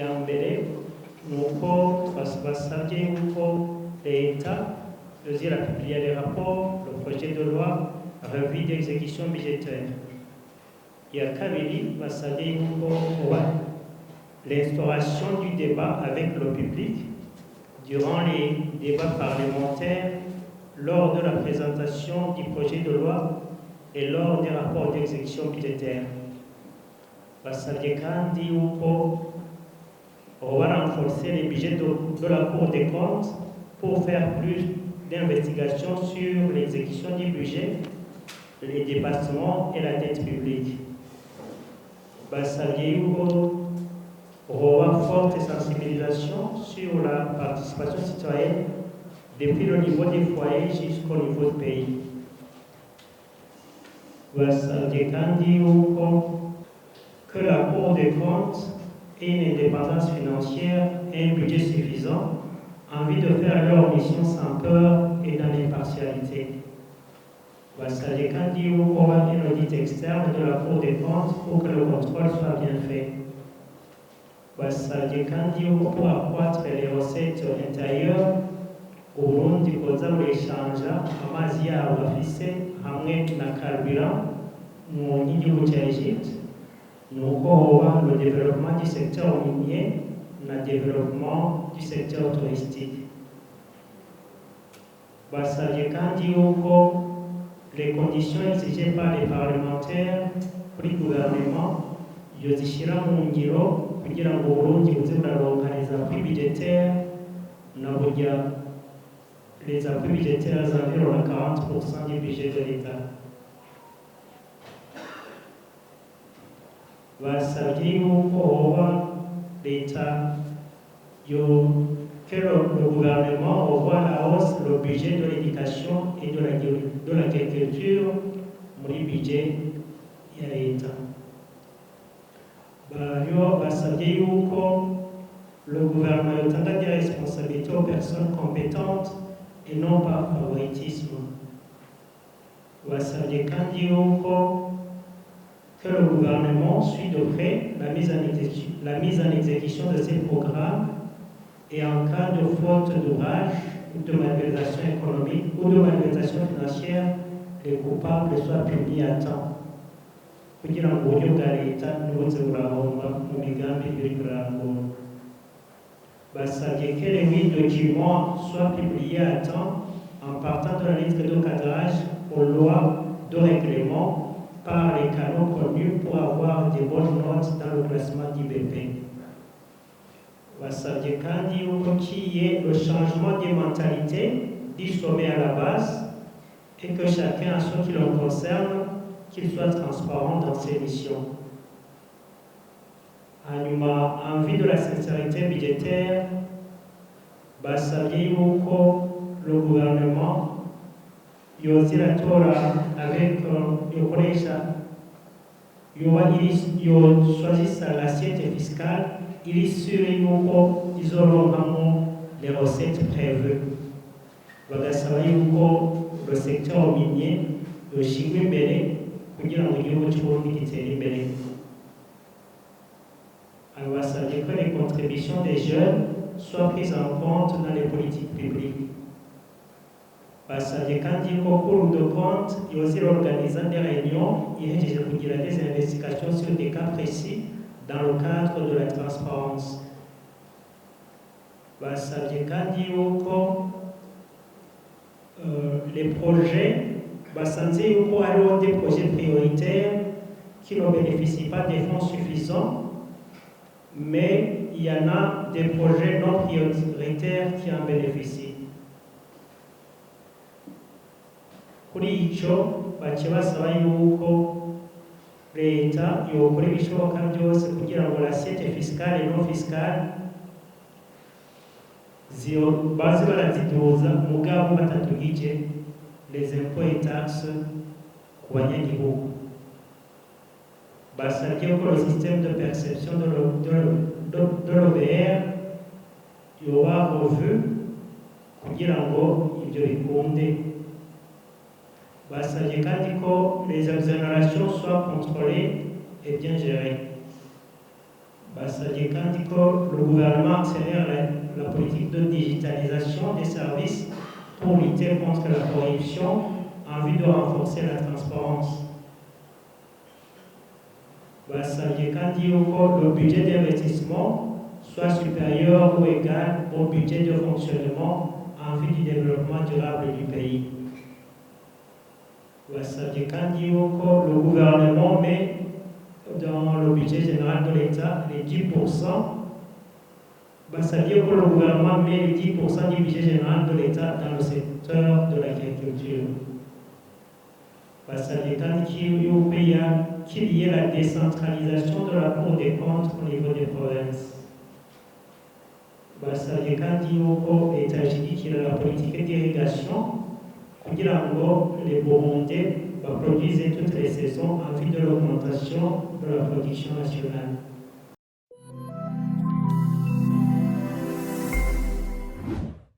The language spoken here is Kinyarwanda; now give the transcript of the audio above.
ya mbere ni uko basabye yuko leta yozira publier les rapports le projet de loi revue d'exécution budgétaire. Ya kabiri basabye yuko l'instauration du débat avec le public durant les débats parlementaires lors de la présentation du projet de loi et lors des rapports d'exécution budgétaire. Basabye kandi yuko on va renforcer les budgets de la Cour des comptes pour faire plus d'investigations sur l'exécution du budget, les dépassements et la dette publique. Basabye yuko on va forte sensibilisation sur la participation citoyenne depuis le niveau des foyers jusqu'au niveau du pays. Basabye kandi yuko que la Cour des comptes ait une indépendance financière et un budget suffisant en vue de faire leur mission sans peur et dans l'impartialité. Basabye kandi yuko un audit externe de la Cour des comptes pour que le contrôle soit bien fait. Basabye kandi yuko pour accroître les recettes intérieures Uburundi bwoza bureshanja amazi yabo bafise hamwe na carburant mu gihugu cya Egypte. Nous avons le développement du secteur minier, le développement du secteur touristique. Basabye kandi yuko les conditions exigées par les parlementaires pour le gouvernement yozishira mu ngiro kugira ngo Burundi buze buraronka les appuis budgétaires na burya les appuis budgétaires environ 40% du budget de l'État. Basabye yuko hoba l'État que le gouvernement revoie à la hausse le budget de l'éducation et de l'agriculture muri budget ya l'État. Basabye yuko le gouvernement yotanga des responsabilités aux personnes compétentes et non par favoritisme. Basabye kandi yuko que le gouvernement suit de près la mise en exécution de ces programmes et en cas de faute d'ouvrage ou de malversation économique ou de malversation financière, les coupables soient punis à temps. Kugira ngo uburyo bwa leta ntibuze burahomba mu migambi iri kurangura. Basabye que les 8 documents soient publiés à temps en partant de la liste de cadrage aux lois de règlement par les canaux connus pour avoir des bonnes notes dans le classement d'IBP. Basabye kandi yuko qu'il y ait le changement des mentalités du sommet à la base et que chacun, à ce qui le concerne, qu'il soit transparent dans ses missions. En vue de la sincérité budgétaire, basabye yuko le gouvernement yoziratora avec choisissa l'assiette fiscale, il est sûr yuko izoronkamwo les recettes prévues. Bagasaba yuko le secteur minier yoshigwa imbere kugira ngo igihugu cy'Uburundi gitere imbere. Basabye que les contributions des jeunes soient prises en compte dans les politiques publiques. Basabye kandi ko Cour de compte yozira organiser des réunions ihejeje kugira des investigations sur des cas précis dans le cadre de la transparence. Basabye kandi yuko les projets basanze yuko hariho des projets prioritaires qui ne bénéficient pas des fonds suffisants, mais il y en a des projets non prioritaires qui en bénéficient. Kuri ico bakibasaba yuko leta yokora ibishoboka byose kugira ngo l'assiette fiscale et non fiscale baze baraziduza mugabo batadugije les impôts et taxes ku banyagihugu. Basabye ko le système de perception de l'OBR yoba revu kugira ngo ibyo bikunde. Basabye kandi ko les exonérations soient contrôlées et bien gérées. basabye kandi ko le gouvernement accélère la politique de digitalisation des services pour lutter contre la corruption en vue de renforcer la transparence. Basabye kandi yuko le budget d'investissement soit supérieur ou égal au budget de fonctionnement en vue du développement durable du pays. Basabye kandi yuko le gouvernement met dans le budget général de l'État les 10%. Basabye que le gouvernement met les 10% du budget général de l'État dans le secteur de l'agriculture. Basabye kandi qu'il y ait la décentralisation de la Cour des comptes au niveau des provinces. Basabye kandi yuko leta ishyigikira la politique d'irrigation kugira ngo les Burundais produisent toutes les saisons en vue de l'augmentation de la production nationale.